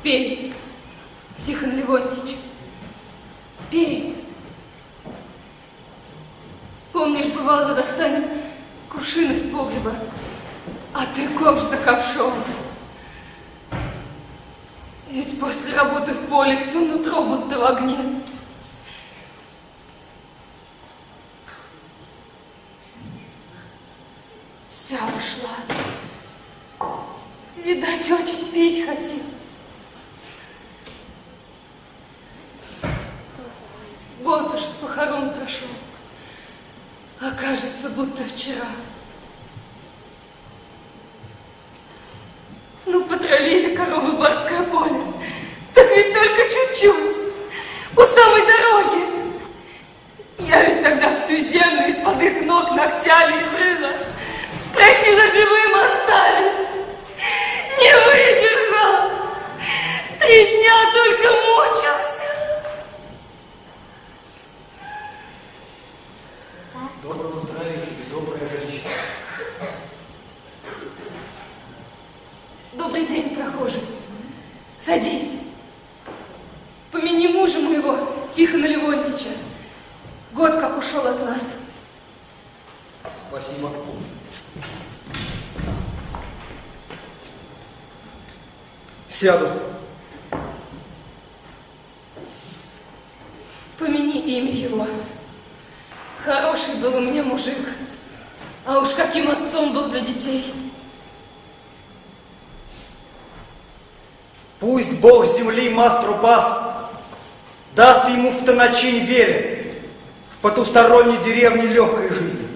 Пей, Тихон Левонтьич, пей. Помнишь, бывало, достанем кувшин из погреба, а ты ковш за ковшом. Ведь после работы в поле все нутро будто в огне. Вся ушла. Видать, очень пить хотел. Год уж с похорон прошел, а кажется, будто вчера. Ну, потравили коровы барское поле, так ведь только чуть-чуть, у самой дороги. Я ведь тогда всю землю из-под их ног ногтями изрыла, просила живым оставить. Не выдержал, 3 дня только мучился. Доброго здравия тебе, добрая женщина. Добрый день, прохожий. Садись. Помяни мужа моего, Тихона Левонтьича. Год как ушел от нас. Спасибо. Сяду. Помяни имя его. Хороший был у меня мужик, а уж каким отцом был для детей. Пусть Бог земли мастру пас даст ему в тоначин вере, в потусторонней деревне легкой жизни.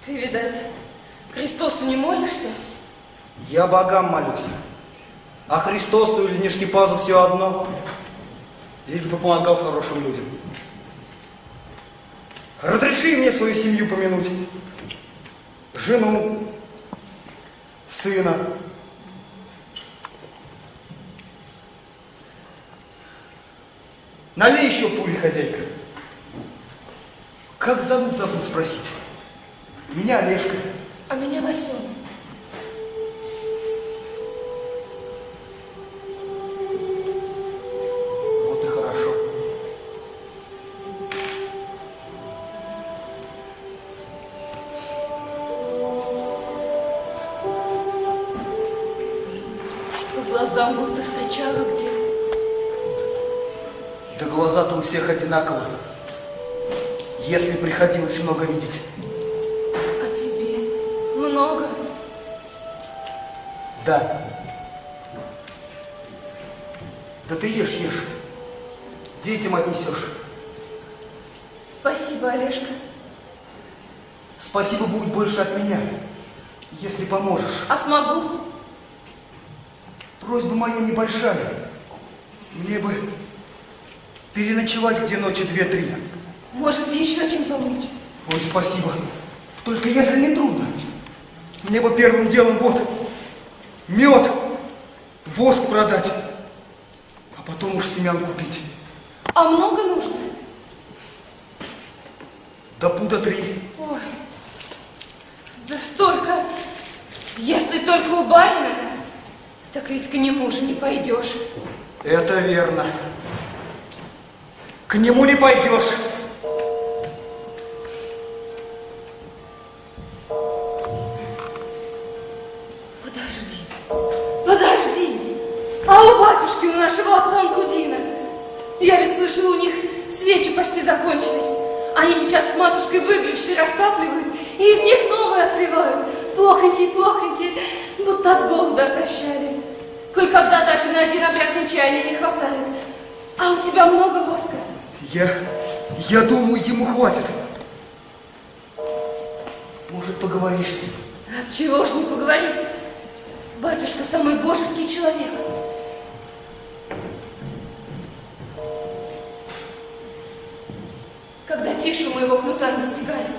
Ты, видать, Христосу не молишься? Я богам молюсь, а Христосу или Нишкипазу все одно, лишь бы помогал хорошим людям. Разреши мне свою семью помянуть, жену, сына. Налей еще пули, хозяйка. Как зовут, забыл спросить. Меня Олежка. А меня Васёна. Вот и хорошо. По глазам будто встречала где. Да глаза-то у всех одинаковые. Если приходилось много видеть. А тебе много? Да. Да ты ешь, ешь. Детям отнесешь. Спасибо, Олежка. Спасибо будет больше от меня, если поможешь. А смогу? Просьба моя небольшая. Мне бы переночевать где ночи 2-3. Может, еще чем помочь? Ой, спасибо. Только если не трудно. Мне бы первым делом вот мед, воск продать, а потом уж семян купить. А много нужно? Да пуда 3. Ой, да столько. Если только у барина, так ведь к нему же не пойдешь. Это верно. К нему не пойдешь. Подожди. А у батюшки, у нашего отца Анкудина, я ведь слышала, у них свечи почти закончились. Они сейчас с матушкой выгребши растапливают и из них новые отливают. Плохонькие, будто от голода отощали. Кое-когда даже на один обряд венчания не хватает. А у тебя много воска? Я думаю, ему хватит. Может, поговоришь с ним? Отчего ж не поговорить? Батюшка самый божеский человек. Когда Тишу моего кнута не стегали,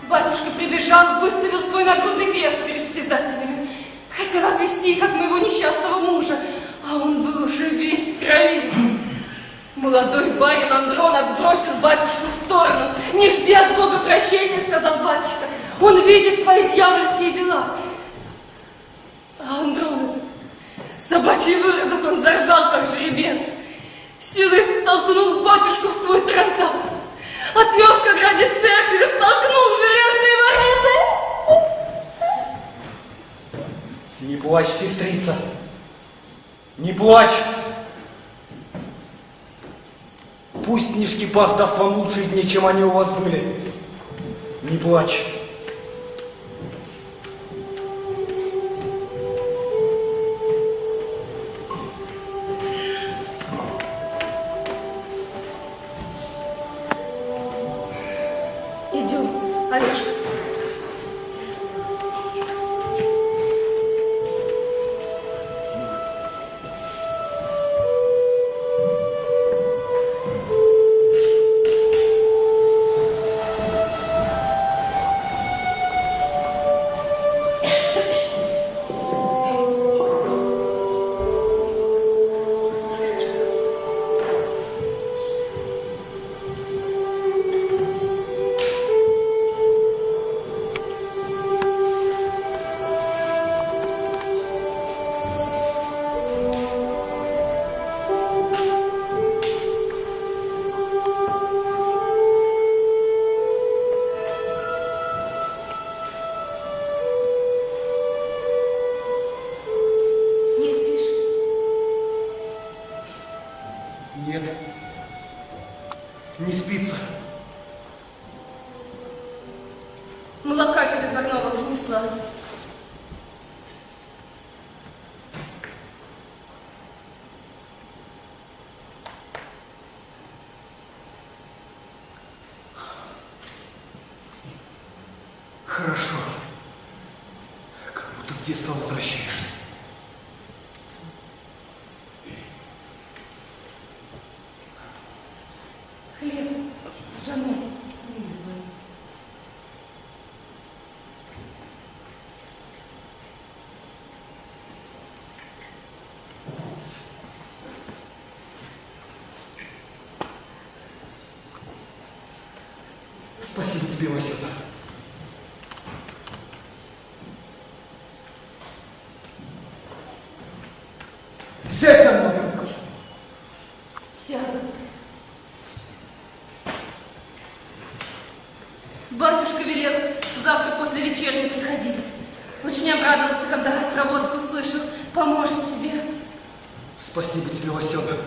батюшка прибежал, выставил свой нагрудный крест перед стязателями. Хотел отвести их от моего несчастного мужа, а он был уже весь в крови. Молодой барин Андрон отбросил батюшку в сторону. «Не жди от Бога прощения», — сказал батюшка. «Он видит твои дьявольские дела». А Андрон этот, собачий выродок, он заржал, как жеребец. Силой втолкнул батюшку в свой тарантас. Отвез к ограде церкви, втолкнул в железные ворота. Не плачь, сестрица. Не плачь. Пусть Нижний Пас даст вам лучшие дни, чем они у вас были. Не плачь. Идем, Олежка. Нет, не спится. Молока тебе парного принесла. Хорошо. Как будто в детство возвращаешься. Хлеб с женой. Спасибо тебе, Василий. Сядь со мной. Сяду. Батюшка велел завтра после вечерней приходить. Очень обрадовался, когда про воск услышал. Поможет тебе. Спасибо тебе, Василий.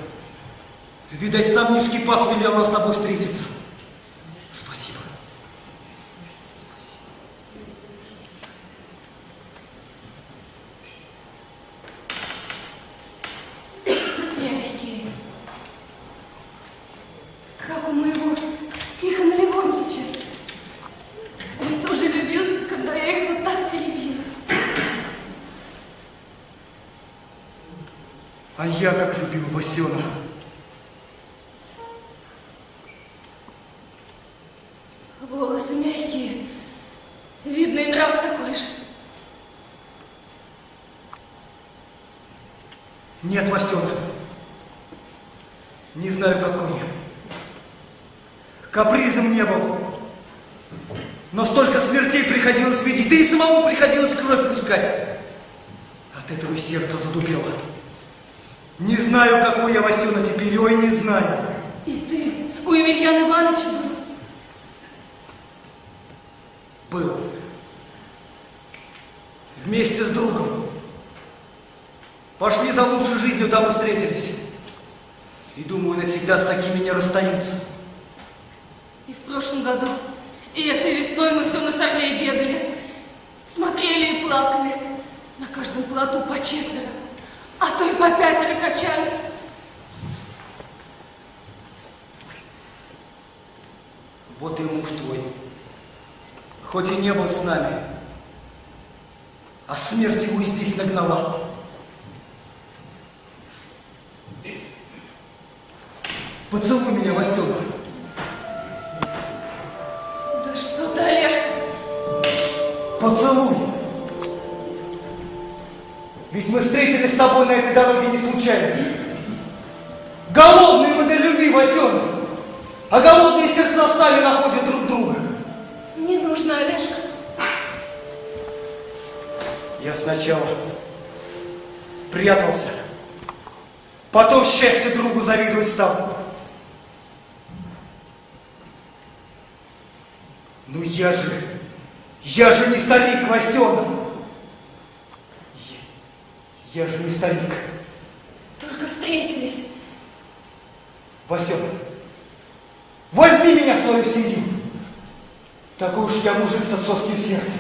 Видать, сам Нишкипас велел нам с тобой встретиться. Спасибо. Мягкие. Как у моего Тихона Левонтича. Он тоже любил, когда я их вот так теребила. А я как любил Васена. Волосы мягкие. Видно, и нрав такой же. Нет, Васена. Не знаю, какой я. Капризным не был. Но столько смертей приходилось видеть, да и самому приходилось кровь пускать. От этого и сердце задубело. Не знаю, какой я, Васена, теперь, ой, не знаю. И ты у Емельяна Ивановича был? Был. Вместе с другом. Пошли за лучшей жизнью, там и встретились. И думаю, навсегда с такими не расстаются. И в прошлом году, и этой весной мы все на Сорлей бегали. Смотрели и плакали. На каждом плоту по 4, а то и по 5 качались. Вот и муж твой. Хоть и не был с нами, а смерть его и здесь нагнала. Поцелуй меня, Васена. Да что ты, Олежка? Поцелуй. Ведь мы встретились с тобой на этой дороге не случайно. Голодные мы до любви, Васена. А голодные сердца сами находят друг друга. Не нужно, Олежка. Я сначала прятался, потом счастье другу завидовать стал. Ну я же не старик, Васена. Я же не старик. Только встретились. Васена, возьми меня в свою семью. Такой уж я мужик с отцовским сердцем.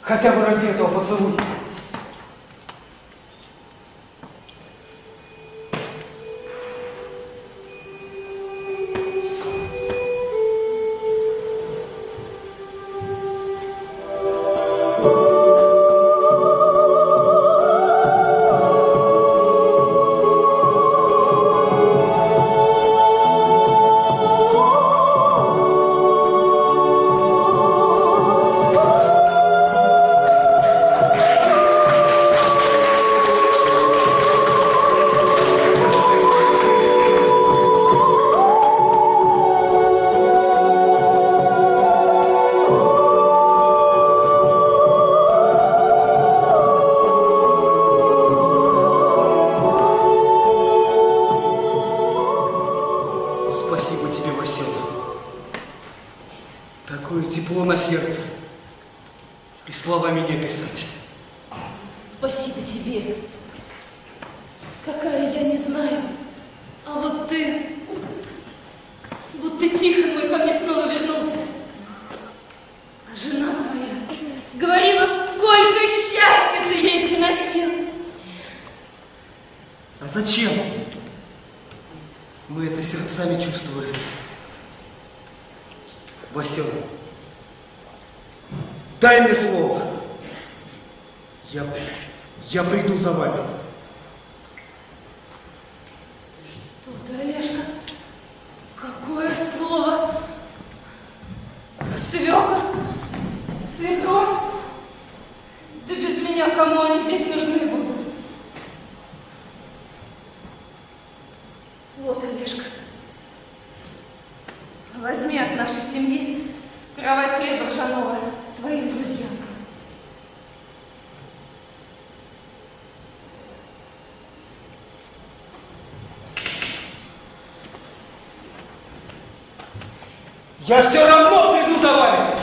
Хотя бы ради этого поцелуй. Спасибо тебе. Какая я не знаю. А вот ты... Будто Тихон мой ко мне снова вернулся. А жена твоя говорила, сколько счастья ты ей приносил. А зачем? Мы это сердцами чувствовали. Васена, дай мне слово. Я приду за вами. Что ты, Олежка? Какое слово? Свекор? Свекровь? Да без меня кому они здесь нужны будут? Вот, Олежка, возьми от нашей семьи каравай хлеба ржаного твоим друзьям. Я все равно приду за вами.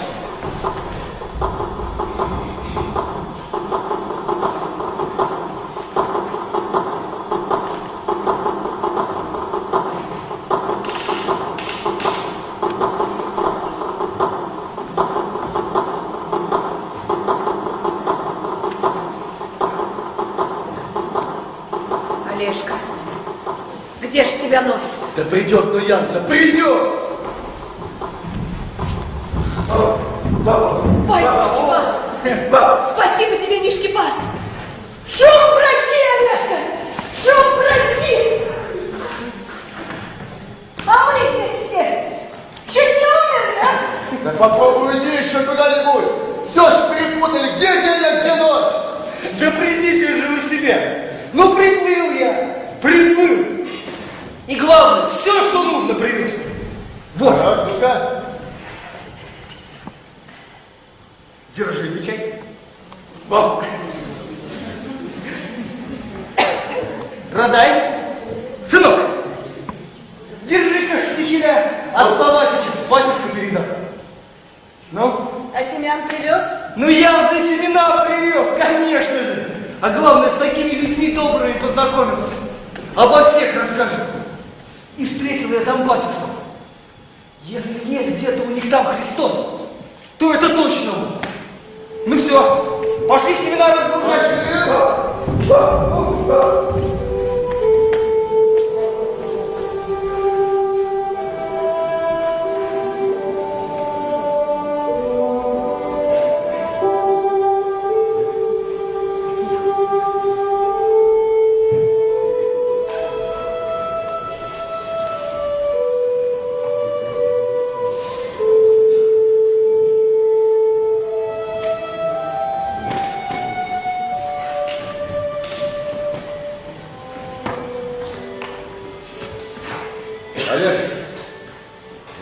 Где ж тебя носит? Да придет, ну Янца, придет! Ой, Нишкипас! Спасибо тебе, Нишкипас! Шум прочи, Олежка! Шум прочи! А мы здесь все чуть не умерли, а? Да попробуй иди еще куда-нибудь! Все ж перепутали, где день, а где ночь? Да придите же вы в себя! Ну приплыл я! Приплыл! И главное, все, что нужно, привез. Вот. Так, ну-ка. Держи, Мичай. Во. Радай. Сынок, держи-ка штихеля от Салатича, батюшка передал. Ну? А семян привез? Ну я за семена привез, конечно же. А главное, с такими людьми добрыми познакомился. Обо всех расскажу. И встретил я там батюшку. Если есть где-то у них там Христос, то это точно он. Ну все, пошли семена разгружать. Олежка,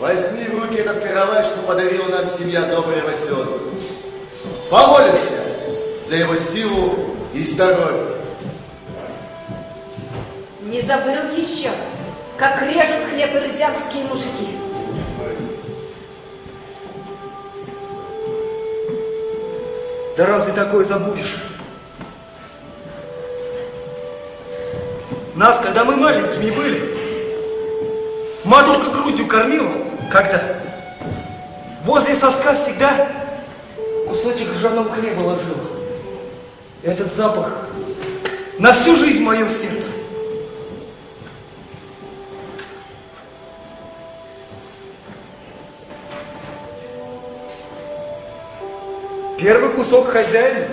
возьми в руки этот каравай, что подарила нам семья доброго сёна. Помолимся за его силу и здоровье. Не забыл еще, как режут хлеб ирзянские мужики. Да разве такое забудешь? Нас, когда мы маленькими были, матушка грудью кормила, когда возле соска всегда кусочек ржаного хлеба ложила. Этот запах на всю жизнь в моем сердце. Первый кусок хозяина.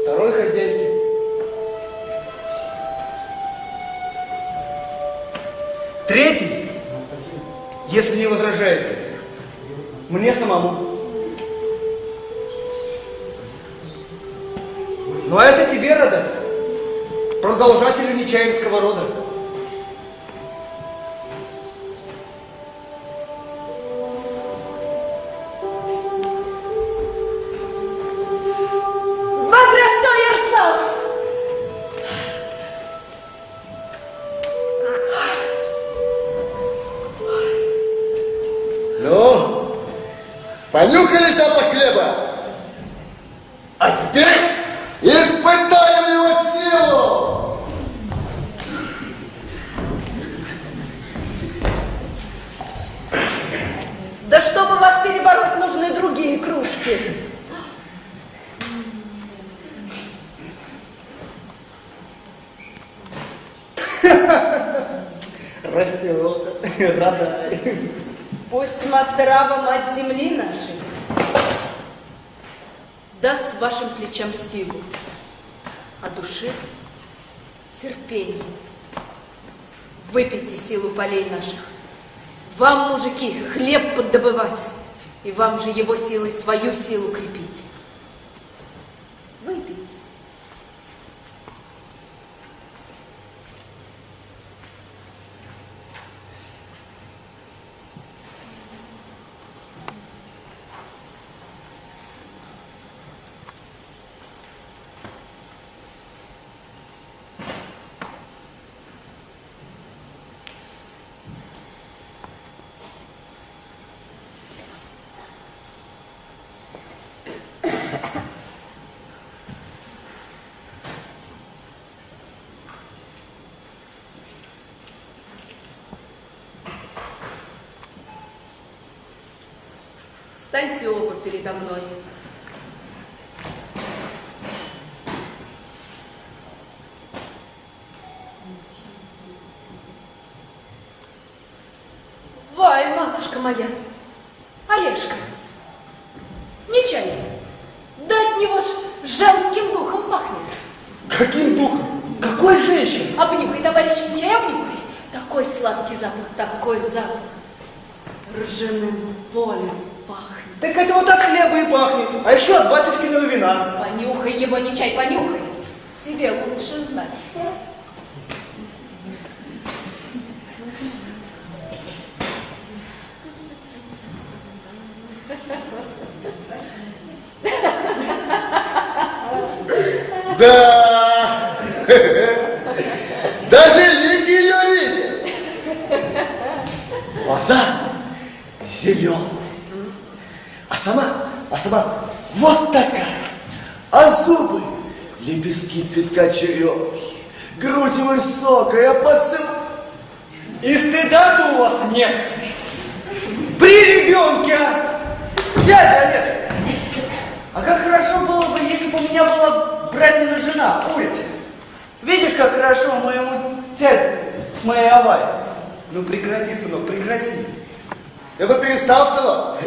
Второй хозяйки. Третий, если не возражаете, мне самому. Ну а это тебе, Рада, продолжателю Нечаевского рода. Ну, понюхали запах хлеба? А теперь испытаем его силу! Да чтобы вас перебороть, нужны другие кружки. Растет, Рада. Пусть Мастерава, мать земли нашей, даст вашим плечам силу, а душе терпение. Выпейте силу полей наших. Вам, мужики, хлеб поддобывать, и вам же его силой свою силу крепить. Выпейте. Встаньте оба передо мной. Вай, матушка моя, Олежка, нечаянно, да от него ж женским духом пахнет. Каким духом? Какой женщиной? Обнюхай, товарищ Нечай, обнюхай. Такой сладкий запах, такой запах. Ржаным полем пахнет. Так это вот от хлеба и пахнет. А еще от батюшкиного вина. Понюхай его, Нечай, понюхай. Тебе лучше знать. Да! Даже лик ее видит. Глаза зеленые. А сама вот такая. А зубы лепестки цветка черемухи. Грудь высокая, поцелуй. И стыда-то у вас нет. При ребенке. Дядя Олег, а как хорошо было бы, если бы у меня была братнина жена, Уля. Видишь, как хорошо моему дяде с моей аварией. Ну прекрати, сынок, прекрати. Я бы перестал, сынок.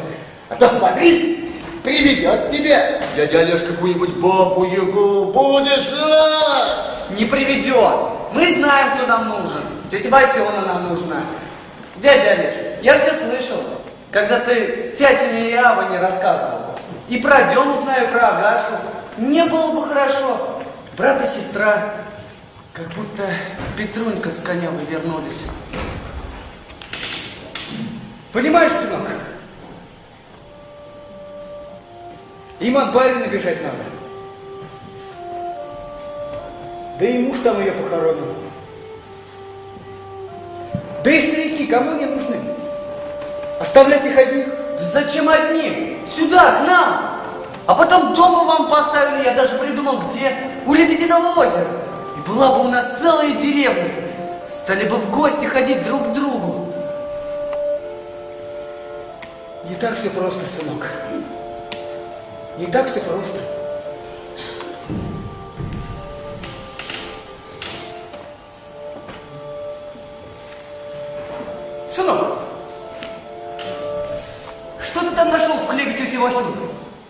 А то смотри, приведет тебе дядя Олеж какую-нибудь бабу-ягу. Будешь знать. Не приведет. Мы знаем, кто нам нужен. Тетя Васена нам нужна. Дядя Олеж, я все слышал, когда ты тете Мияве не рассказывал. И про Дему знаю, и про Агашу. Мне было бы хорошо. Брат и сестра. Как будто Петрунька с коня вы вернулись. Понимаешь, сынок? Им от барина бежать надо. Да и муж там ее похоронил. Да и старики кому не нужны? Оставлять их одних? Да зачем одних? Сюда, к нам! А потом дома вам поставили, я даже придумал где. У Лебединого озера. И была бы у нас целая деревня. Стали бы в гости ходить друг к другу. Не так все просто, сынок. Не так все просто. Сынок, что ты там нашел в хлебе тети Василы?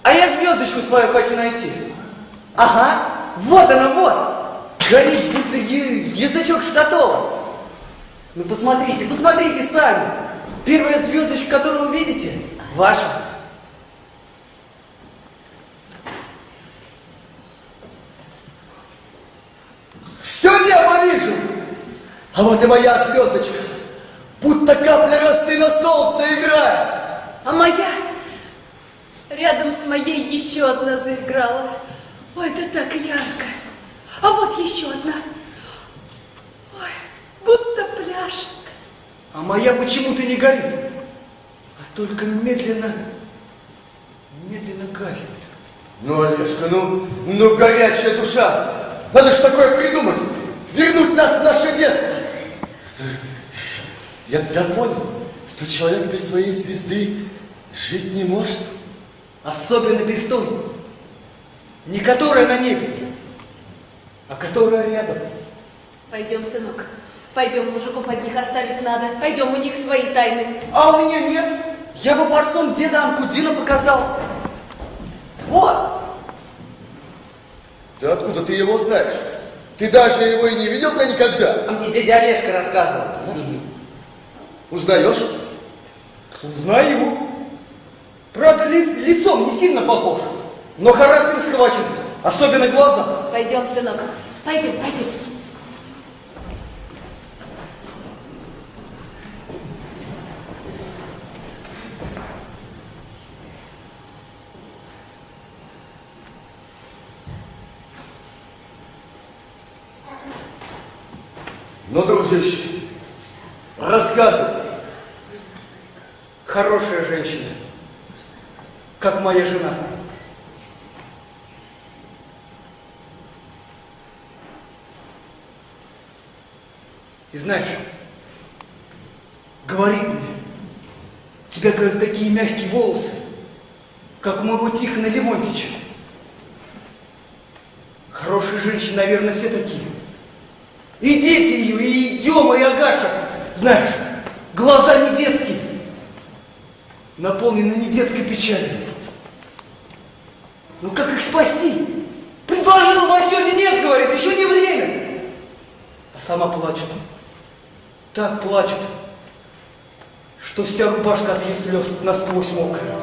А я звездочку свою хочу найти. Ага, вот она, вот. Горит, будто язычок штатова. Ну посмотрите, посмотрите сами. Первая звездочка, которую вы видите, ваша. Все небо вижу. А вот и моя звездочка. Будто капля росы на солнце играет. А моя рядом с моей еще одна заиграла. Ой, да так ярко. А вот еще одна. Ой, будто пляшет. А моя почему-то не горит, а только медленно, медленно гаснет. Ну, Олежка, ну горячая душа. Надо ж такое придумать. Вернуть нас в наше детство. Я понял, что человек без своей звезды жить не может. Особенно без той, не которая на небе, а которая рядом. Пойдем, сынок. Пойдем, мужиков одних оставить надо. Пойдем, у них свои тайны. А у меня нет. Я бы парсон деда Анкудина показал. Вот. Да откуда ты его знаешь? Ты даже его и не видел-то никогда. А мне дядя Олежка рассказывал. Узнаешь? Узнаю. Правда, лицом не сильно похож, но характер схвачен, особенно глаза. Пойдем, сынок. Пойдем, пойдем. Ну, дружище, рассказывай. Хорошая женщина, как моя жена. И знаешь, говорит мне, у тебя, говорит, такие мягкие волосы, как у моего Тихона Левонтича. Хорошие женщины, наверное, все такие. И дети ее, и Дема, и Агаша. Знаешь, глаза не детские, наполнены не детской печалью. Ну как их спасти? Предложил, Васёня, нет, говорит, еще не время. А сама плачет. Так плачет, что вся рубашка от ее слез насквозь мокрая.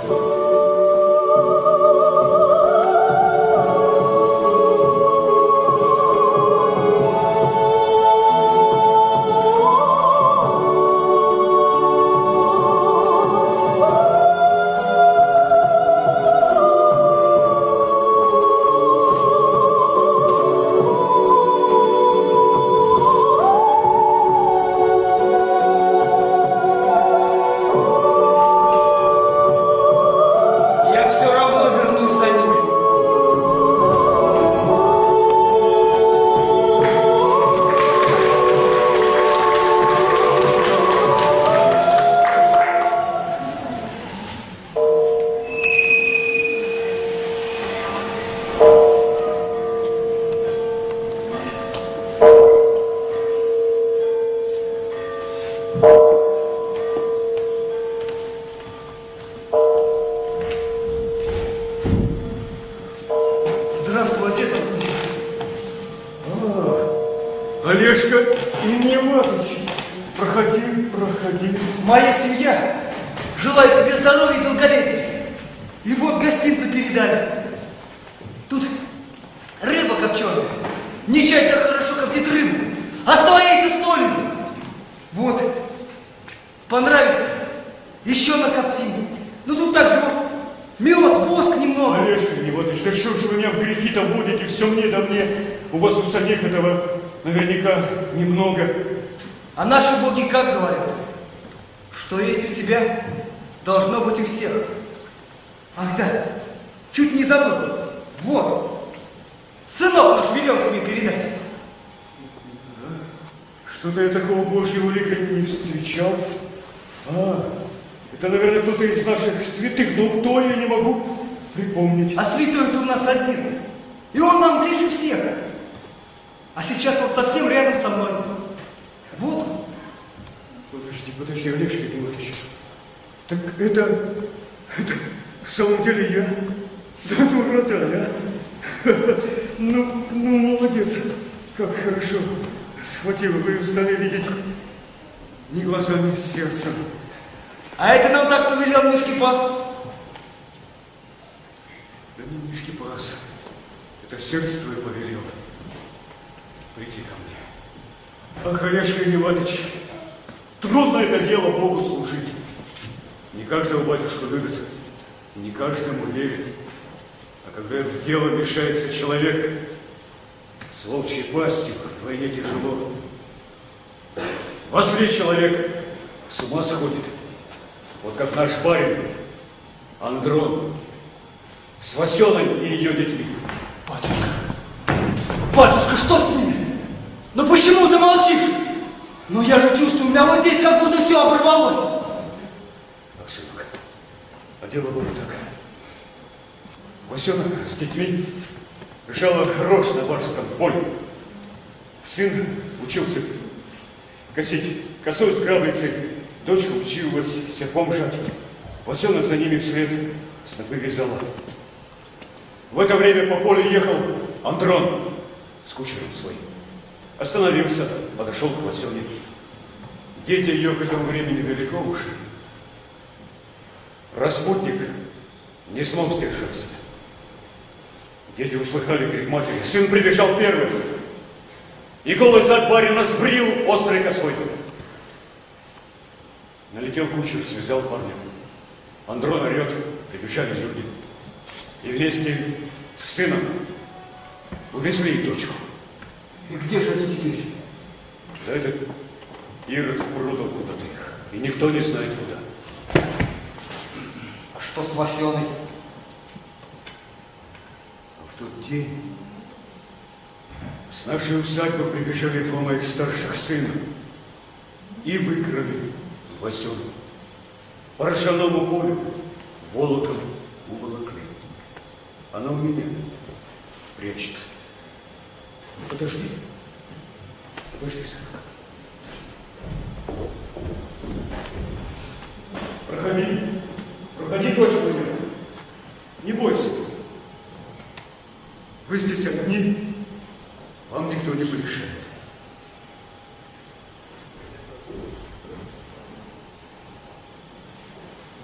Здравствуй, отец Аркадий. Олежка и Неватыч, проходи, проходи. Моя семья желает тебе здоровья и долголетия. И вот гостинцы передали. Тут рыба копченая. Не чай так хорошо коптит рыбу, а с твоей-то солью. Вот. Понравится? Еще накоптим. Ну тут так же вот мед, воск немного. Олежка и Неватыч, да что ж вы меня в грехи-то вводите, все мне да мне. У вас у самих этого наверняка немного. А наши боги как говорят? Что есть у тебя, должно быть у всех. Ах да, чуть не забыл. Вот, сынок наш велел тебе передать. Что-то я такого божьего лика не встречал. Это, наверное, кто-то из наших святых, но то я не могу припомнить. А святой-то у нас один, и он нам ближе всех. А сейчас он совсем рядом со мной. Вот он. Подожди, Олежка Неватыч. Так это в самом деле я. Да дурота, а? Ну, молодец. Как хорошо схватил, вы стали видеть не глазами, а сердцем. А это нам так повелел Мишкипас. Да не Мишкипас. Это сердце твое повелело. Приди ко мне. Ах, Олежка Неватыч, трудно это дело Богу служить. Не каждого батюшку любит, не каждому верит. А когда в дело мешается человек, с волчьей пастью вдвойне тяжело. Во зле человек с ума сходит. Вот как наш барин Андрон с Васеной и ее детьми. Батюшка, что с ними? Ну почему ты молчишь? Ну я же чувствую, у меня вот здесь как будто все оборвалось. Так, сынок, а дело было так. Васена с детьми жала рожь на барском поле. Сын учился косить косой с граблицей, дочка училась серпом жать. Васена за ними вслед снопы вязала. В это время по полю ехал Андрон с кучером своим. Остановился, подошел к Васене. Дети ее к этому времени далеко ушли. Распутник не смог сдержаться. Дети услыхали крик матери. Сын прибежал первым. И голый зад барина сбрил острой косой. Налетел кучер, связал парня. Андрон орет, прибежали люди. И вместе с сыном увезли их дочку. И где же они теперь? Да этот Ирод продал куда-то их. И никто не знает куда. А что с Васеной? А в тот день с нашей усадьбы прибежали два моих старших сына и выкрали Васену. По ржаному полю волоком уволокли. Она у меня прячется. Подожди. Подожди, сынок. Проходи. Проходи, дочь моя. Не бойся. Вы здесь одни. Вам никто не помешает.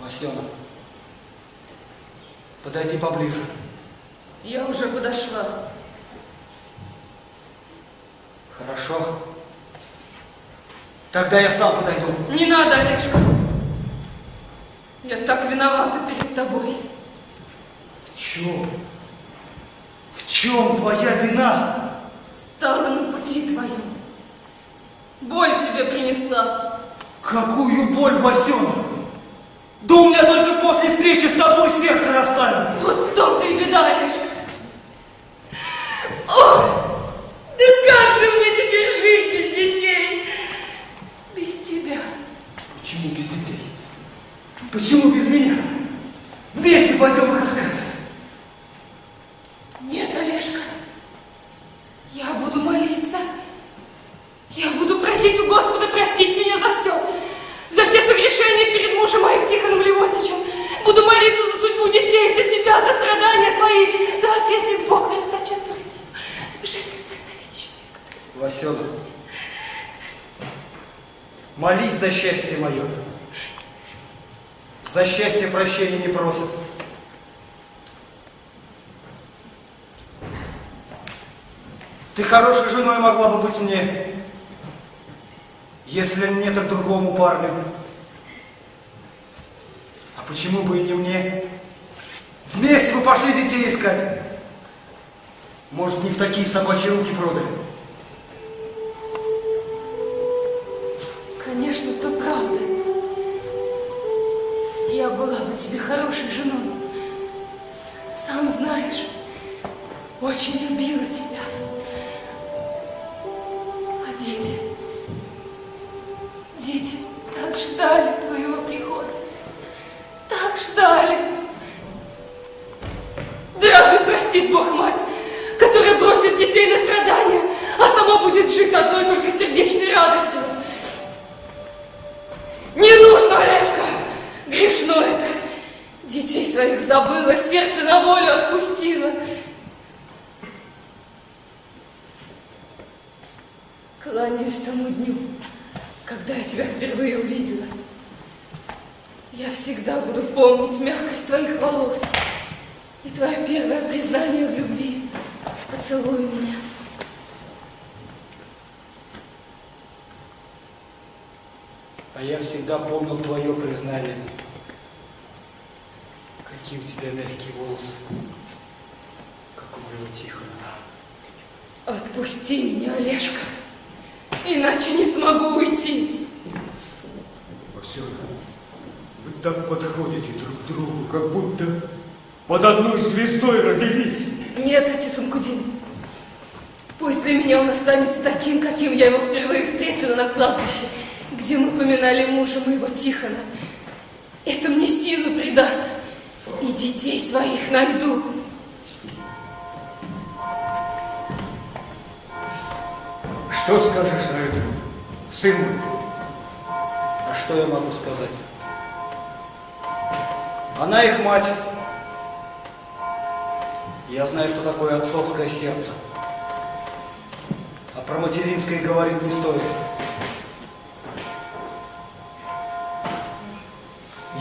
Васёна, подойди поближе. Я уже подошла. Хорошо. Тогда я сам подойду. Не надо, Олежка. Я так виновата перед тобой. В чем? В чем твоя вина? Стала на пути твоем. Боль тебе принесла. Какую боль, Васёна? Да у меня только после встречи с тобой сердце растаяло. Вот в том-то и беда, Олежка. Ох, да как же мне теперь жить без детей? Без тебя. Почему без детей? Почему без меня? Вместе пойдем их искать. Нет, Олежка. Я буду молиться. Я буду просить у Господа простить меня за все. За все согрешения перед мужем моим Тихоном Леонтьевичем. Буду молиться за судьбу детей, за тебя, за страдания твои. Да воскреснет Бог, расточится Россию. Замешательный царь на видящий век. Васёна, молись за счастье мое. За счастье прощения не просят. Ты хорошей женой могла бы быть мне, если не так другому парню. А почему бы и не мне? Вместе бы пошли детей искать. Может, не в такие собачьи руки продали. Конечно, то правда. Я была бы тебе хорошей женой. Сам знаешь, очень любила тебя. А дети? Дети так ждали твоего прихода. Так ждали. Да разве простит Бог мать, которая бросит детей на страдания, а сама будет жить одной только сердечной радостью? Не нужно, Олежка! Грешно это. Детей своих забыла, сердце на волю отпустила. Кланяюсь тому дню, когда я тебя впервые увидела. Я всегда буду помнить мягкость твоих волос и твое первое признание в любви. Поцелуй меня. А я всегда помнил твое признание. Какие у тебя мягкие волосы, как у моего Тихона. Отпусти меня, Олежка, иначе не смогу уйти. Васёна, вы так подходите друг к другу, как будто под одной звездой родились. Нет, отец Анкудин, пусть для меня он останется таким, каким я его впервые встретила на кладбище, где мы поминали мужа моего Тихона. Это мне силы придаст, и детей своих найду. Что скажешь на это, сын мой? А что я могу сказать? Она их мать. Я знаю, что такое отцовское сердце. А про материнское говорить не стоит.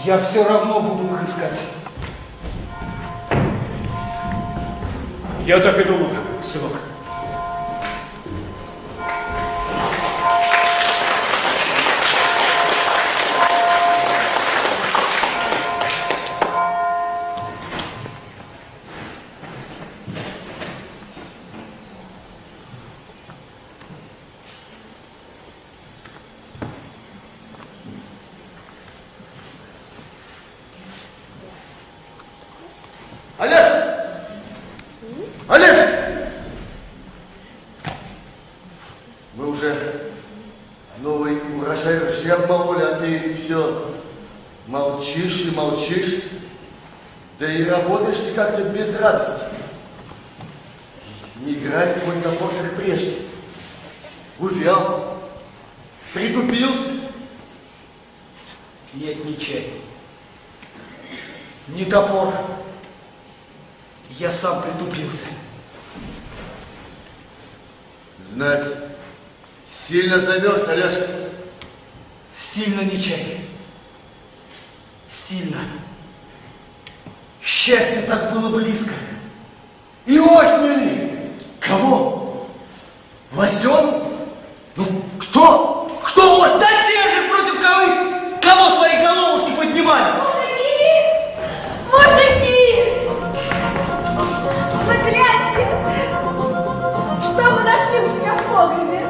Я все равно буду их искать. Я так и думал, сынок. Олеж! Олеж! Мы уже новый урожай ржи обмололи, а ты все молчишь и молчишь. Да и работаешь ты как-то без радости. Не играет твой топор, как прежде. Увял, притупился. Нет, не чай. Не топор. Я сам притупился. Знать, сильно замерз, Алешка. Сильно не чай. Сильно. Счастье так было близко. И отняли. Кого? Лосен? Ну, кто? Кто вот? Да те же против кого свои головушки поднимали. Мужики! Мужики! Вы гляньте, что мы нашли у себя в погребе.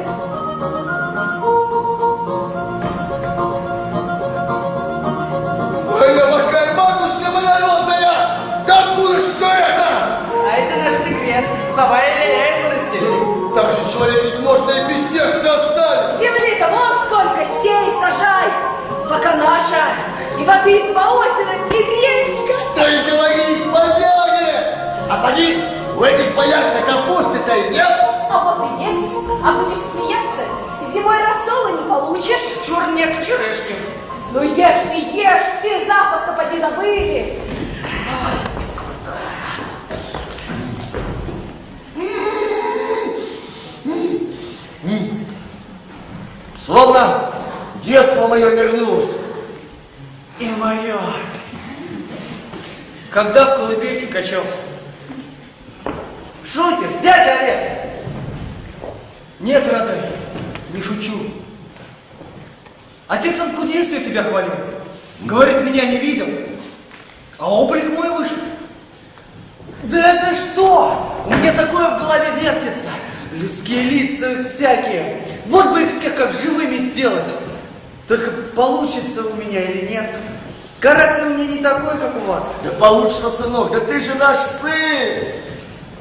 Моя какая матушка моя родная! Да откуда ж все это? А это наш секрет. Сова и леляй вырастили. Так же человек можно и без сердца оставить. Земли-то вон сколько, сей, сажай, пока наша, и воды два озера, и речка. Что и говорить, бояре! А поди, у этих бояр-то капусты-то и нет. А вот и есть, а будешь смеяться, зимой рассола не получишь. Чур нет черешки. Ну ешьте, запах-то поди забыли. Словно детство мое вернулось. И мое. Когда в колыбельке качался? Шутишь, дядя Олег? Нет, родай, не шучу. Отец Анкудейство тебя хвалил. Говорит, меня не видел, а облик мой вышел. Да это что? У меня такое в голове вертится. Людские лица всякие. Вот бы их всех как живыми сделать. Только получится у меня или нет. Характер у меня не такой, как у вас. Да получится, сынок, да ты же наш сын.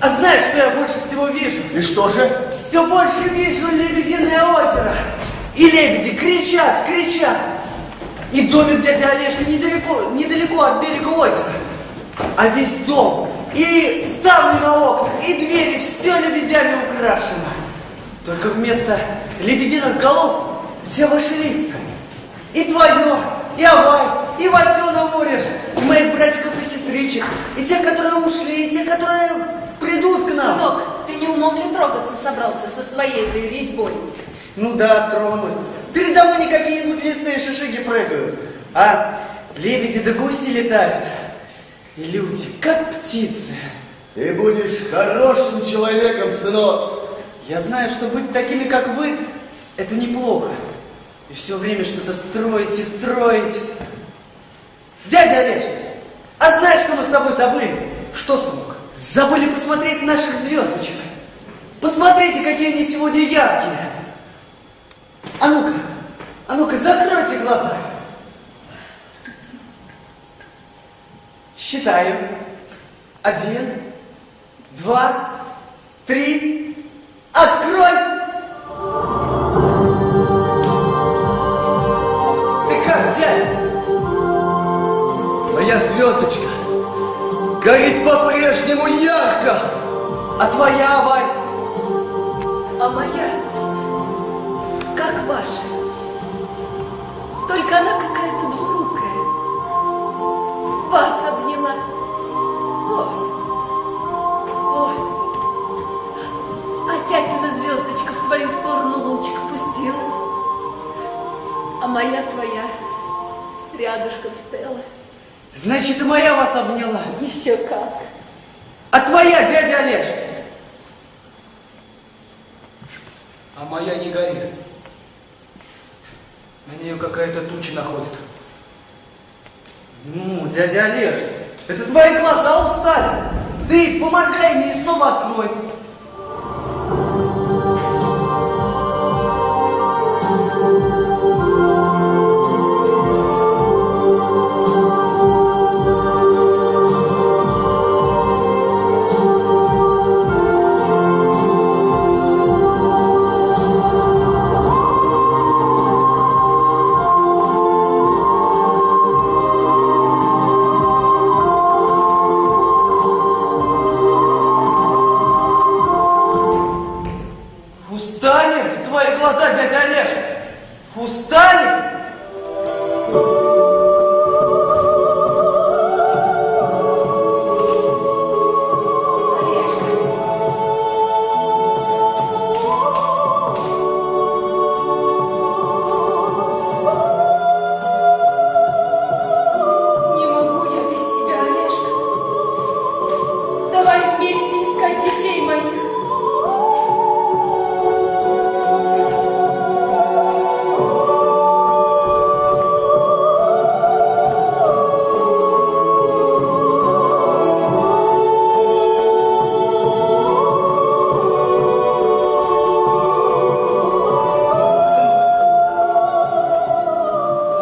А знаешь, что я больше всего вижу? И что же? Все больше вижу Лебединое озеро. И лебеди кричат, кричат. И домик дяди Олежка недалеко от берега озера. А весь дом, и ставни на окнах, и двери, все лебедями украшено. Только вместо лебединых голов все ваши лица. И твое, и Авай, и Васена Вореш, и моих братиков и сестричек, и те, которые ушли, и те, которые придут к нам. Сынок, ты не умом ли трогаться собрался со своей этой резьбой? Ну да, тронусь. Передо мной не какие-нибудь лесные шишиги прыгают, а лебеди да гуси летают. И люди, как птицы. Ты будешь хорошим человеком, сынок. Я знаю, что быть такими, как вы, это неплохо. И все время что-то строить и строить. Дядя Олеж, а знаешь, что мы с тобой забыли? Что, сынок? Забыли посмотреть наших звездочек. Посмотрите, какие они сегодня яркие. А ну-ка, закройте глаза. Считаю. 1, 2, 3. Открой! Ты как, дядя? Моя звездочка горит по-прежнему ярко. А твоя, Авай? А моя, как ваша, только она какая-то двурукая. Вас обняла. Вот. А тятина звездочка в твою сторону лучик пустила. А моя твоя рядышком стояла. Значит, и моя вас обняла. Еще как. А твоя, дядя Олеж? А моя не горит. На нее какая-то туча находит. Ну, дядя Олеж, это твои глаза устали. Ты поморгай мне и снова открой. давай вместе искать детей моих.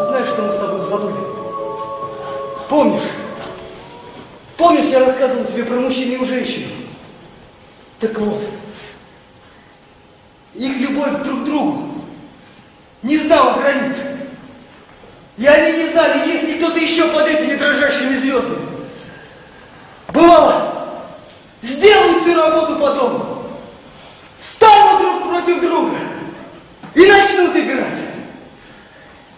Знаешь, что мы с тобой задумали? Помнишь? Помнишь, я рассказывал тебе про мужчину и женщину? Так вот, их любовь друг к другу не знала границ. И они не знали, есть ли кто-то еще под этими дрожащими звездами. Бывало, сделают всю работу потом, станут друг против друга и начнут играть.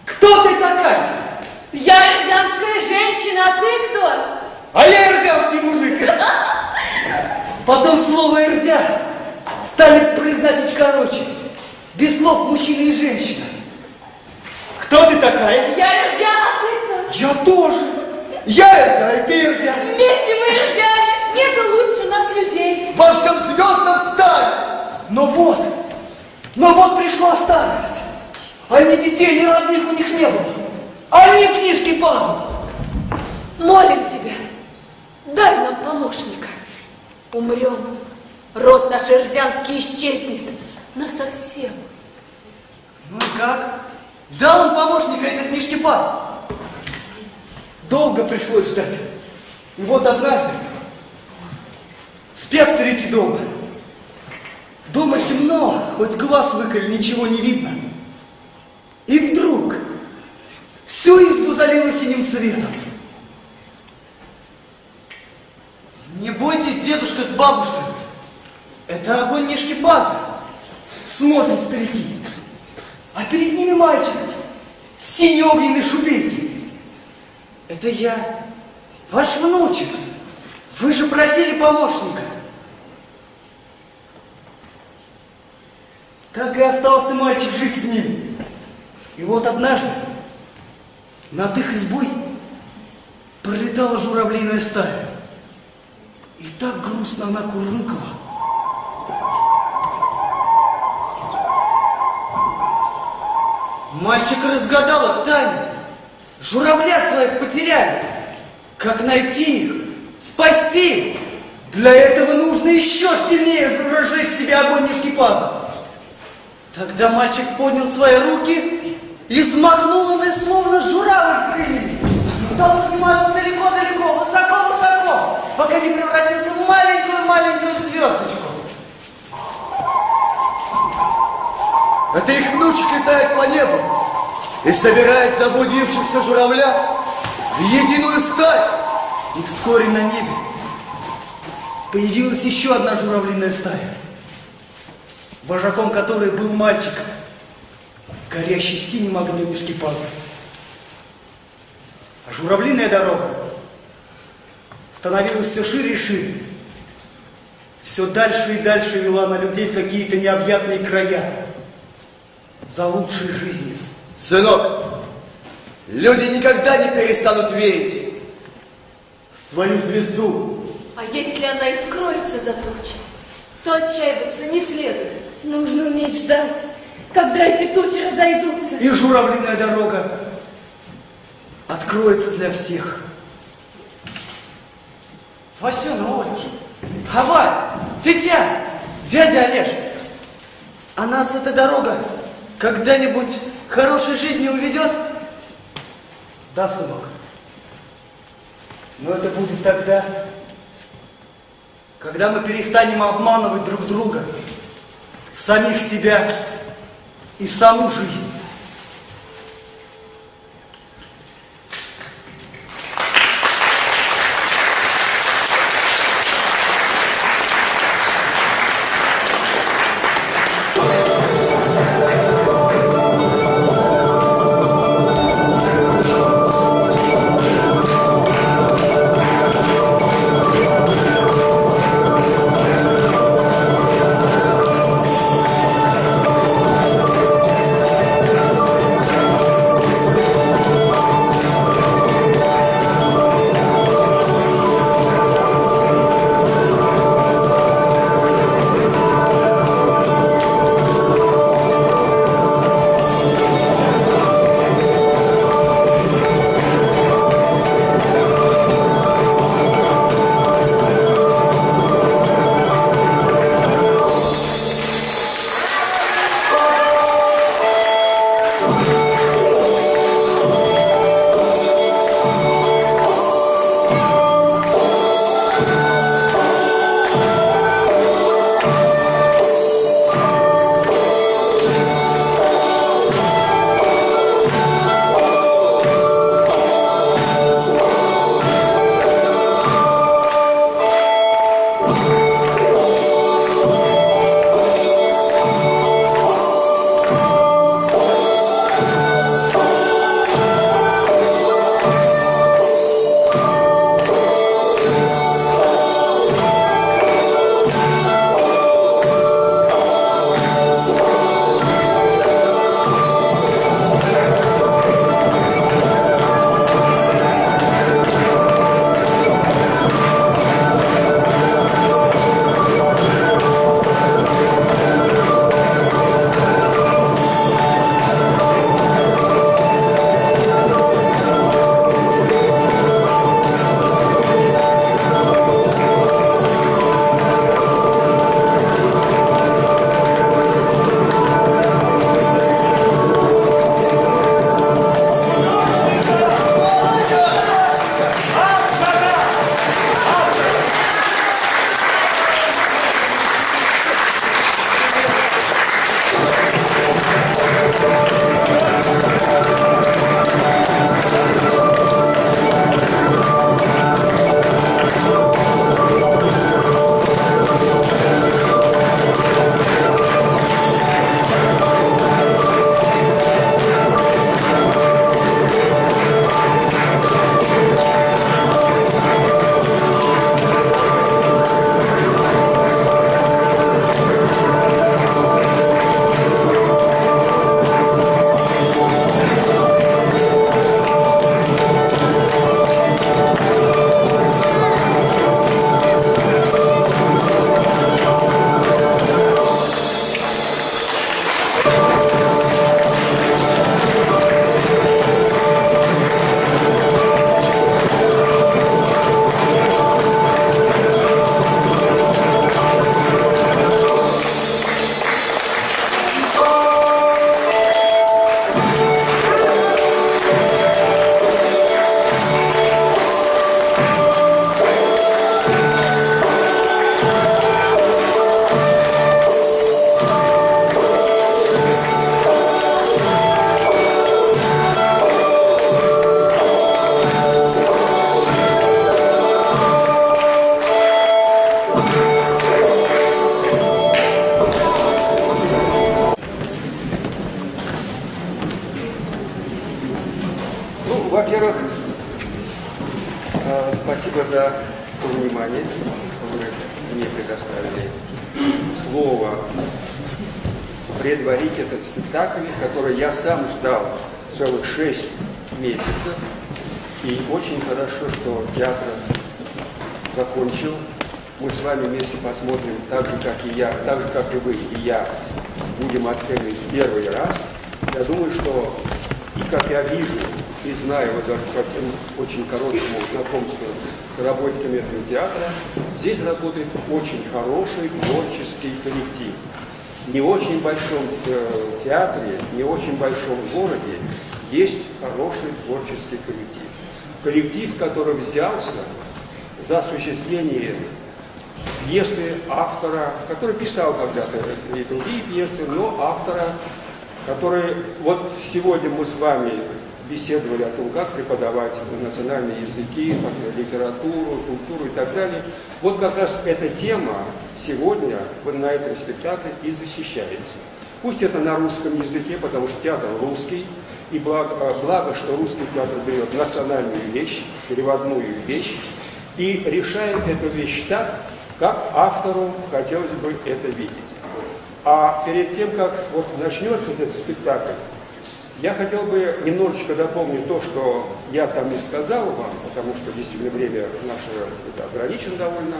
Кто ты такая? Я эрзянская женщина, а ты кто? А я эрзянский мужик. Потом слово «эрзя» стали произносить короче. Без слов мужчина и женщина. Кто ты такая? Я эрзян, а ты кто? Я тоже. Я эрзя, и ты эрзя. Вместе мы эрзяне. Нету лучше нас людей. Во всем звездном стане! Но вот пришла старость. А ни детей, ни родных у них не было. Они книжки пазл. Молим тебя, дай нам помощника. Умрем, род наш эрзянский исчезнет насовсем. Ну и как? Дал он помощника этот книжки-паз. Долго пришлось ждать. И вот однажды спят старики дома. Дома темно, хоть глаз выколи, ничего не видно. И вдруг всю избу залило синим цветом. Не бойтесь, дедушка с бабушкой. Это огонь книжки-паза. Смотрят старики, а перед ними мальчик в синей огненной шубейке. Это я, ваш внучек. Вы же просили помощника. Так и остался мальчик жить с ним. И вот однажды над их избой пролетала журавлиная стая. И так грустно она курлыкала. Мальчик разгадал их тайну. Журавлят своих потеряли. Как найти их? Спасти их? Для этого нужно еще сильнее разжечь в себе огонь книжки-паза. Тогда мальчик поднял свои руки и взмахнул ими, словно журавль крыльями. И стал подниматься далеко-далеко, высоко-высоко, пока не превратился в маленькую-маленькую звездочку. Это их внучек летает по небу и собирает заблудившихся журавлят в единую стаю. И вскоре на небе появилась еще одна журавлиная стая, вожаком которой был мальчик, горящий синим огнем книжки-паза. А журавлиная дорога становилась все шире и шире. Все дальше и дальше вела на людей в какие-то необъятные края за лучшей жизнью. Сынок, люди никогда не перестанут верить в свою звезду. А если она и скроется за тучи, то отчаиваться не следует. Нужно уметь ждать, когда эти тучи разойдутся. И журавлиная дорога откроется для всех. Васюна, Олеж, Аварь, тетя, дядя Олеж, а нас эта дорога когда-нибудь хорошей жизни уведет? Да, сынок. Но это будет тогда, когда мы перестанем обманывать друг друга, самих себя и саму жизнь. Ну, во-первых, спасибо за внимание, что вы мне предоставили слово предварить этот спектакль, который я сам ждал целых 6 месяцев. И очень хорошо, что театр закончил. Мы с вами вместе посмотрим, так же, как и я, так же, как и вы, и я, будем оценивать первый раз. Я думаю, что, и как я вижу, и знаю, вот даже по тем очень короткому знакомству с работниками этого театра, здесь работает очень хороший творческий коллектив. Не в очень большом театре, не в очень большом городе есть хороший творческий коллектив. Коллектив, который взялся за осуществление пьесы автора, который писал когда-то и другие пьесы, но автора, который... Вот сегодня мы с вами беседовали о том, как преподавать национальные языки, литературу, культуру и так далее. Вот как раз эта тема сегодня на этом спектакле и защищается. Пусть это на русском языке, потому что театр русский, и благо, что русский театр берет национальную вещь, переводную вещь, и решает эту вещь так, как автору хотелось бы это видеть. А перед тем, как вот начнется этот спектакль, я хотел бы немножечко дополнить то, что я там не сказал вам, потому что действительно время наше ограничено довольно.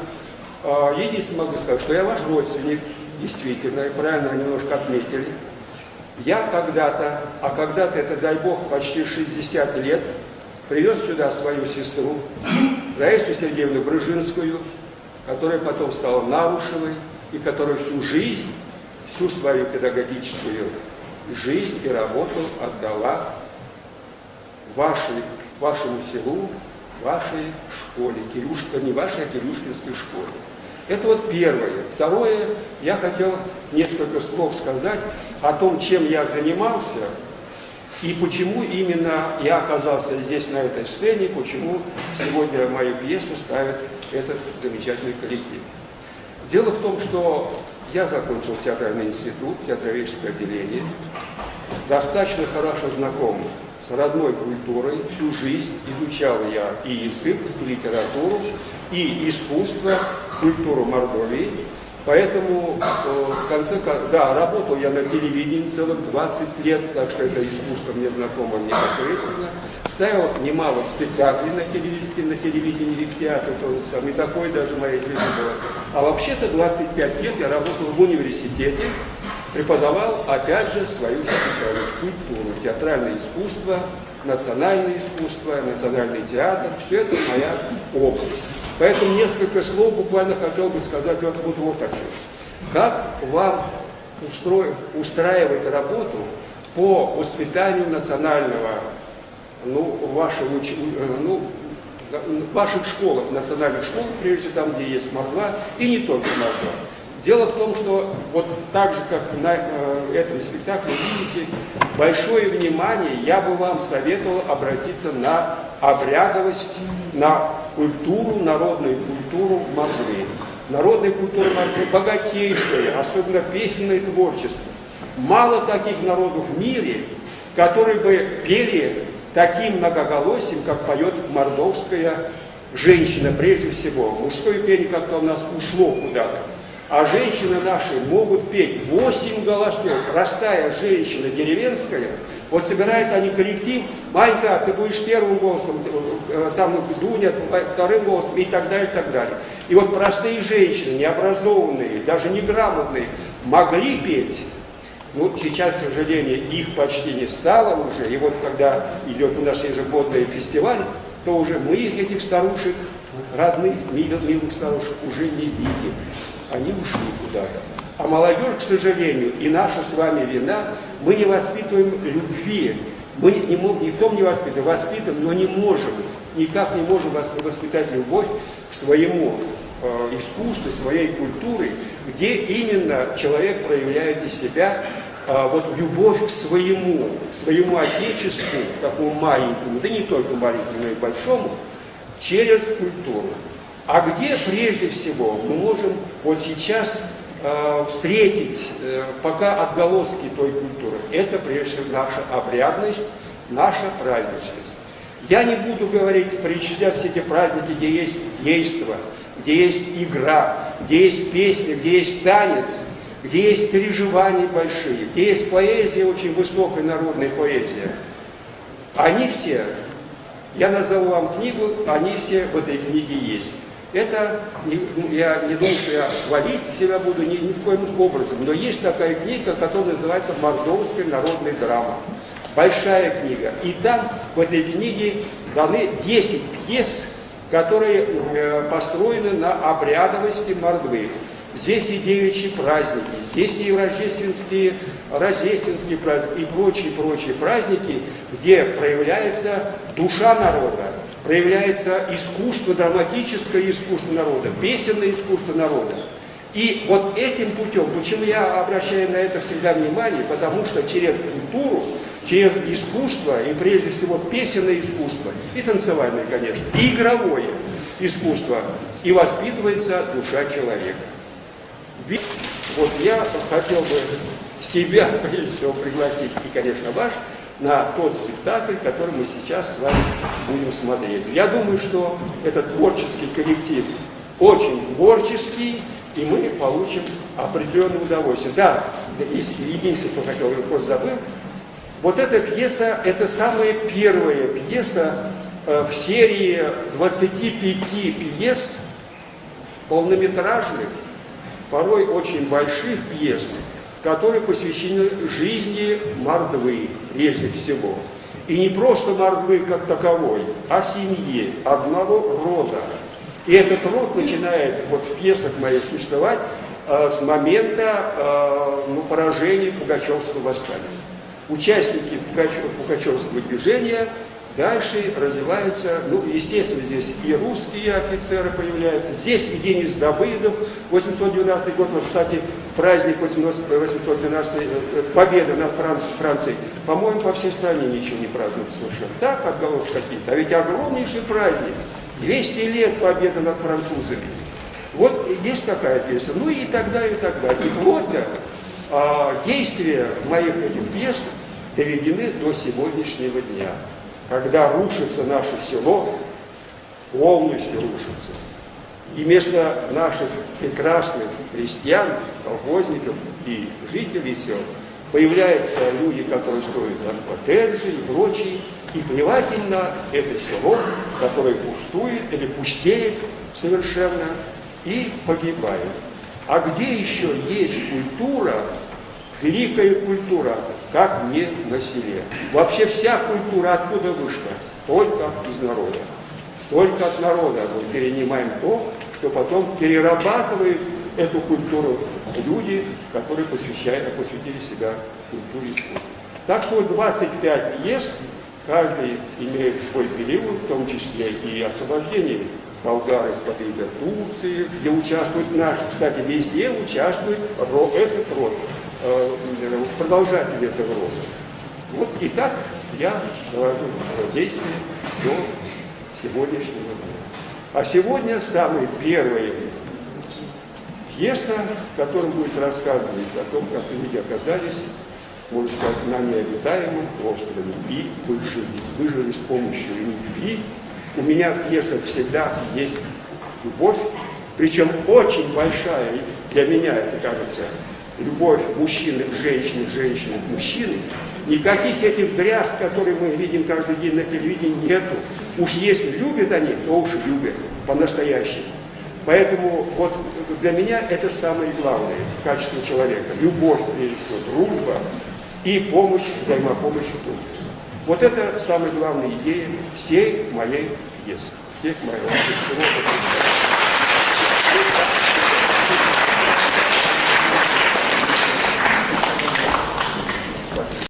Единственное могу сказать, что я ваш родственник, действительно, и правильно немножко отметили. Я когда-то, а когда-то это, дай бог, почти 60 лет, привез сюда свою сестру, Раису Сергеевну Брыжинскую, которая потом стала Нарушевой, и которая всю жизнь, всю свою педагогическую жизнь и работу отдала вашему селу, вашей школе, не вашей, а Кирюшкинской школе. Это вот первое. Второе, я хотел несколько слов сказать о том, чем я занимался, и почему именно я оказался здесь, на этой сцене, почему сегодня мою пьесу ставит этот замечательный коллектив. Дело в том, что я закончил театральный институт, театроведческое отделение, достаточно хорошо знаком с родной культурой, всю жизнь изучал я и язык, и литературу, и искусство, культуру Мордовии. Поэтому, в конце концов, да, работал я на телевидении целых 20 лет, так что это искусство мне знакомо непосредственно. Ставил немало спектаклей на телевидении или в театре, то же самое, и такое даже в моей жизни было. А вообще-то 25 лет я работал в университете, преподавал, опять же, свою же специальность, культуру, театральное искусство, национальное искусство, национальный театр, все это моя область. Поэтому несколько слов буквально хотел бы сказать вот о чем. Как вам устраивать работу по воспитанию национального, в ваших школах, национальных школах, прежде там, где есть Мордва, и не только Мордва. Дело в том, что вот так же, как на этом спектакле, видите, большое внимание я бы вам советовал обратиться на обрядовость, на культуру, народную культуру Мордвы. Народная культура Мордвы богатейшая, особенно песенное творчество. Мало таких народов в мире, которые бы пели таким многоголосием, как поет мордовская женщина, прежде всего. Мужское пение как-то у нас ушло куда-то. А женщины наши могут петь 8 голосов. Простая женщина деревенская, вот собирают они коллектив, Манька, ты будешь первым голосом, там Дуня вторым голосом и так далее, и так далее. И вот простые женщины, необразованные, даже неграмотные, могли петь. Ну, сейчас, к сожалению, их почти не стало уже. И вот когда идет у нас ежегодный фестиваль, то уже мы этих старушек, родных, милых старушек, уже не видим. Они ушли куда-то. А молодежь, к сожалению, и наша с вами вина, мы не воспитываем любви. Мы ни в том не воспитываем, но не можем, никак не можем воспитать любовь к своему искусству, своей культуре, где именно человек проявляет из себя вот любовь к своему отечеству, такому маленькому, да не только маленькому, но и большому, через культуру. А где прежде всего мы можем вот сейчас встретить пока отголоски той культуры? Это прежде всего наша обрядность, наша праздничность. Я не буду говорить, перечислять все эти праздники, где есть действо, где есть игра, где есть песня, где есть танец, где есть переживания большие, где есть поэзия, очень высокая народная поэзия. Они все, я назову вам книгу, они все в этой книге есть. Это, я не думаю, что я хвалить себя буду ни в коем образом, но есть такая книга, которая называется «Мордовская народная драма». Большая книга. И там, в этой книге, даны 10 пьес, которые построены на обрядовости Мордвы. Здесь и девичьи праздники, здесь и рождественские праздники, и прочие праздники, где проявляется душа народа, проявляется искусство, драматическое искусство народа, песенное искусство народа. И вот этим путем, почему я обращаю на это всегда внимание, потому что через культуру, через искусство, и прежде всего песенное искусство, и танцевальное, конечно, и игровое искусство, и воспитывается душа человека. Вот я хотел бы себя, прежде всего, пригласить, и, конечно, вас, на тот спектакль, который мы сейчас с вами будем смотреть. Я думаю, что этот творческий коллектив очень творческий, и мы получим определенное удовольствие. Да, единственное, что хотел, я просто забыл, вот эта пьеса, это самая первая пьеса в серии 25 пьес, полнометражных, порой очень больших пьес, которые посвящены жизни Мордвы, прежде всего. И не просто Мордвы как таковой, а семье, одного рода. И этот род начинает вот в пьесах моих существовать с момента поражения Пугачевского восстания. Участники Пугачевского движения дальше развиваются, естественно, здесь и русские офицеры появляются, здесь и Денис Давыдов, 812 год, кстати, праздник 812, победа над Францией, по-моему, по всей стране ничего не празднуют совершенно. Так, отголоски какие-то, а ведь огромнейший праздник, 200 лет победы над французами. Вот есть такая песня, и так далее, и так далее. И вот действия моих этих пьес доведены до сегодняшнего дня, когда рушится наше село, полностью рушится. И вместо наших прекрасных крестьян, колхозников и жителей сел появляются люди, которые строят там коттеджи и прочие, и плевать им на это село, которое пустует или пустеет совершенно и погибает. А где еще есть культура, великая культура, как не на селе? Вообще вся культура откуда вышла? Только из народа. Только от народа мы перенимаем то, что потом перерабатывают эту культуру люди, которые посвятили себя культуре искусства. Так что 25 пьес, каждый имеет свой период, в том числе и освобождение болгар из-под ига Турции, где участвует наши, кстати, везде участвует этот род, продолжатели этого рода. Вот и так я довожу действие до сегодняшнего дня. А сегодня самая первая пьеса, в которой будет рассказывать о том, как люди оказались, можно сказать, на необитаемом острове и выжили с помощью любви. У меня в пьесах всегда есть любовь, причем очень большая, для меня это кажется, любовь мужчины к женщине, женщины к мужчине. Никаких этих дрязг, которые мы видим каждый день на телевидении, нету. Уж если любят они, то уж любят по-настоящему. Поэтому вот для меня это самое главное в качестве человека. Любовь, прежде всего, дружба и помощь, взаимопомощь и дружба. Вот это самая главная идея всей моей пьесы. Всех моих всего.